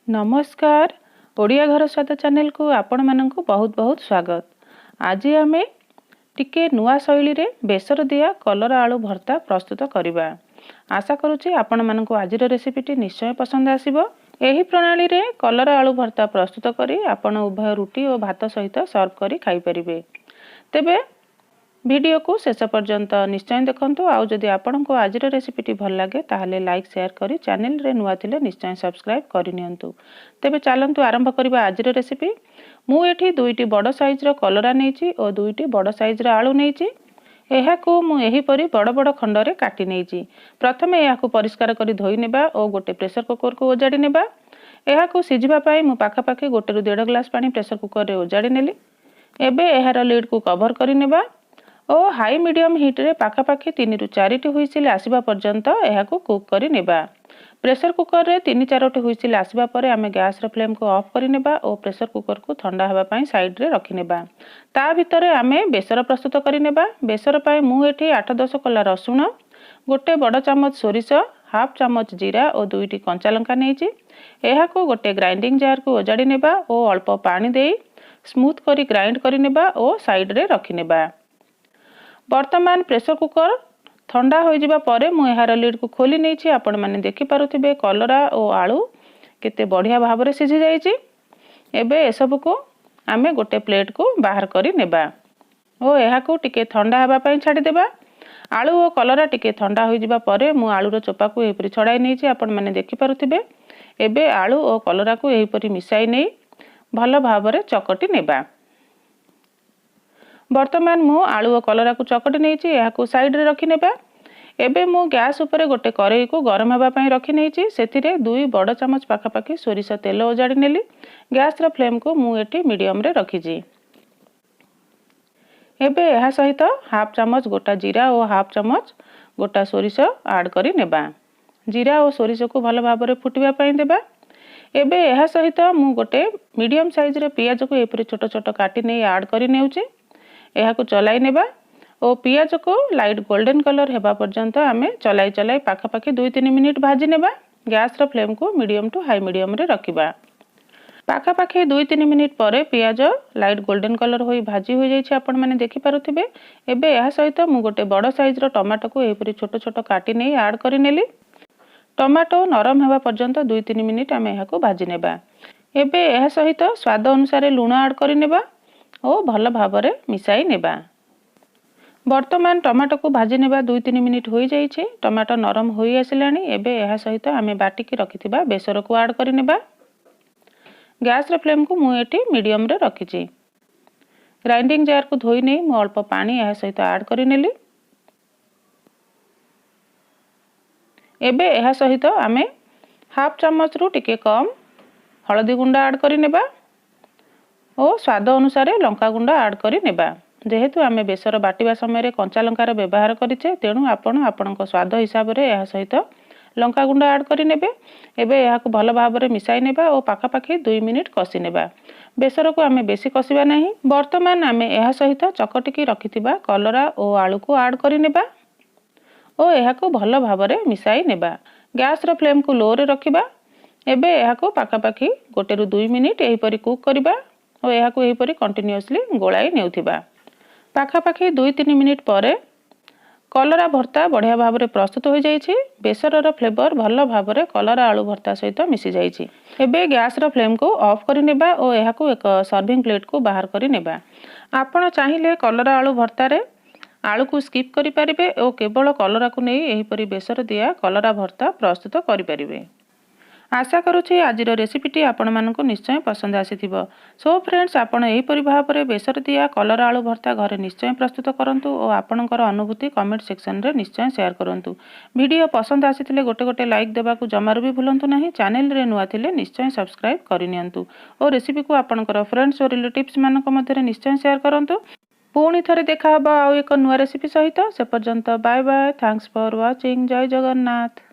नमस्कार। ओडिया घर स्वाद चैनल को आपण मानक बहुत बहुत स्वागत। आज आमे टिके नुआ शैली रे बेसर दिया कलरा आलू भर्ता प्रस्तुत करिबा। आशा करूची आपण मानक आज रेसिपीटी निश्चय पसंद आसीबो। एही प्रणाली रे कलरा आलू भर्ता प्रस्तुत करी आपण उभय रुटी और भात सहित सर्व करी खाई परिबे। तेबे वीडियो को शेष पर्यंत निश्चय देखंतु। आउ जदि आपनको आज रेसिपीटी भल लागे ताहले लाइक शेयर करी चैनल रे नुआ थिले निश्चय सब्सक्राइब करि नियंतु। तेबे चलंतु आरंभ करिबा आज रेसिपी। मु एठी दुईटी बड़ साइज रो कलरा नेछि और दुईटी बड़ साइज रो आलू नेछि। एहाकू मु एही परी बड़ बड़ खंड रे काटि नेछि। प्रथमे एहाकू परिष्कार करी धोई नेबा और गोटे प्रेशर कुकर को ओजाडी नेबा। एहाकू सिझिबा पई मु पाखापाखि 1 ରୁ 1.5 ग्लास पानी प्रेशर कुकर रे ओजाडी नेली। एबे एहार लिड को कवर करि नेबा और हाई मीडियम हीट रे पाखापाखि 3 ରୁ 4 टी हुइसिल आसीबा पर्यंत एहाकू कुक करि नेबा। प्रेशर कुकर रे 3-4 टी हुइसिल आसीबा परे आमे गैस रे फ्लेम को ऑफ करि नेबा और प्रेशर कुकर को ठंडा हेबा पई साइड रे रखि नेबा। ता भितरे आमे बेसर प्रस्तुत करि नेबा। बेसर पई मु एठी 8-10 कला रसुण, गोटे बड़ चमच सोरिष, हाफ चमच जीरा और 2टी कंचा लंका नेछि। एहाकू गोटे ग्राइंडिंग जार को ओजाडी नेबा और अल्प पानी देई स्मूथ करी ग्राइंड करि नेबा और साइड रे रखि नेबा। वर्तमान प्रेशर कुकर ठंडा हो जिबा परे मु एहार लिड को खोली नेछि। आपण माने देखि पारुथिबे कलरा और आलू केते बढ़िया भाव रे सिझी जाईछि। एबे ए सब को आमे गोटे प्लेट को बाहर करि नेबा और एहा को टिके ठंडा हेबा पई छाडी देबा। आलू और कलरा टिके ठंडा हो जिबा परे मु आलू रो चोपा को एपरि छडाई नेछि। आपण माने देखि पारुथिबे। एबे आलू और कलरा को एपरि मिसाई नै भलो भाव रे चकटी नेबा। वर्तमान मु आलू और कलरा को चकटी नेछि। एहा को साइड रे रखि नेबा। एबे मु गैस ऊपर गोटे करेई को गरम हेबा पई रखि नेछि। सेथिरे 2 बड़ चमच पाखापाखि सोरिष तेल ओजाडी नेली। गैस रो फ्लेम को मु एठी मीडियम रे रखिछि। एबे एहा सहित हाफ चमच गोटा जीरा और हाफ चमच गोटा सोरिष ऐड करि नेबा। जीरा और सोरिष को भलो भाव रे फुटिबा पई देबा। एबे एहा सहित मु गोटे मीडियम साइज रे पियाज को एपरि छोट छोट काटी नै ऐड करि नेउछि। एहा को चलाई नेबा और पियाज को लाइट गोल्डन कलर हेबा पर्यंत आमे चलाई चलाई पाखापाखि 2-3 मिनिट भाजी नेबा। गैस रो फ्लेम को मीडियम टू हाई मीडियम रे रखिबा। पाखापाखि 2-3 मिनिट परे पियाज लाइट गोल्डन कलर होई भाजी हो जाइछि। आपण माने देखि पारुथिबे। एबे एहा सहित मु गोटे बड़ साइज रो टमाटो को एपरि छोट छोट काटी नै ऐड करि नेली। टमाटो नरम हेबा पर्यंत 2-3 मिनिट आमे एहा को भाजी नेबा। एबे एहा सहित स्वाद अनुसार लूण ऐड करि नेबा और भलो भाव रे मिसाई नेबा। वर्तमान टमाटो को भाजी नेबा 2-3 मिनिट होई जाइछे। टमाटो नरम होई आसिलानी। एबे एहा सहित आमे बाटी की रखिथिबा बेसर को ऐड करि नेबा। गैस रे फ्लेम को मु एठी मीडियम रे रखिछि। ग्राइंडिंग जार को धोई नै मु अल्प पानी एहा सहित ऐड करि नेली। एबे एहा सहित आमे हाफ चमच रु टिके कम हळदी गुंडा ऐड करि नेबा और स्वाद अनुसार लंका गुंडा ऐड करि नेबा। जेहेतु आमे बेसर बाटिबा समय रे कंचा लंकार व्यवहार करिछे तेणु आपण आपणक स्वाद हिसाब रे एहा सहित लंका गुंडा ऐड करि नेबे। एबे एहा को भलो भाव रे मिसाई नेबा और पाखापाखि 2 मिनिट कसी नेबा। बेसर को आमे बेसी कसिबा नाही। वर्तमान आमे एहा सहित चकटी की रखिथिबा कलरा और आलू को ऐड करि नेबा और एहा को भलो भाव रे मिसाई नेबा। गैस रो फ्लेम को लो रे रखिबा। एबे एहा को पाखापाखि 1 ରୁ 2 मिनिट एही परी कुक करिबा और एहा को एही परी कंटीन्यूअसली गोळाई नेउथिबा। पाखापाखि 2-3 मिनिट परे कलरा भर्ता बढ़िया भाव रे प्रस्तुत हो जाइछि। बेसर रो फ्लेवर भलो भाव रे कलरा आलू भर्ता सहित मिसी जाइछि। एबे गैस रो फ्लेम को ऑफ करि नेबा और एहा को एक सर्विंग प्लेट को बाहर करि नेबा। आपण चाहिले कलरा आलू भर्ता रे आलू को स्किप करि परिबे और केवल कलरा को नै एही परी बेसर दिया कलरा भर्ता प्रस्तुत करि परिबे। आशा करूछि आजिर रेसिपीटी आपण मानक निश्चय पसंद आसीथिबो। सो फ्रेंड्स आपण एही परि भाव रे बेसर दिया कलरा आलू भर्ता घरे निश्चय प्रस्तुत करंतु और आपणकर अनुभूति कमेंट सेक्शन रे निश्चय शेयर करंतु। वीडियो पसंद आसीथिले गोटे गोटे लाइक देबा को जमार भी भूलंतु नाही। चैनल रे नुआ थिले निश्चय सब्सक्राइब करि नियंतु और रेसिपी को आपणकर फ्रेंड्स और रिलेटिव्स मानक मध्ये निश्चय शेयर करंतु। पुणी थरे देखा हबा आ एक नुआ रेसिपी सहित। से पर्यंत bye bye. Thanks for watching. जय जगन्नाथ।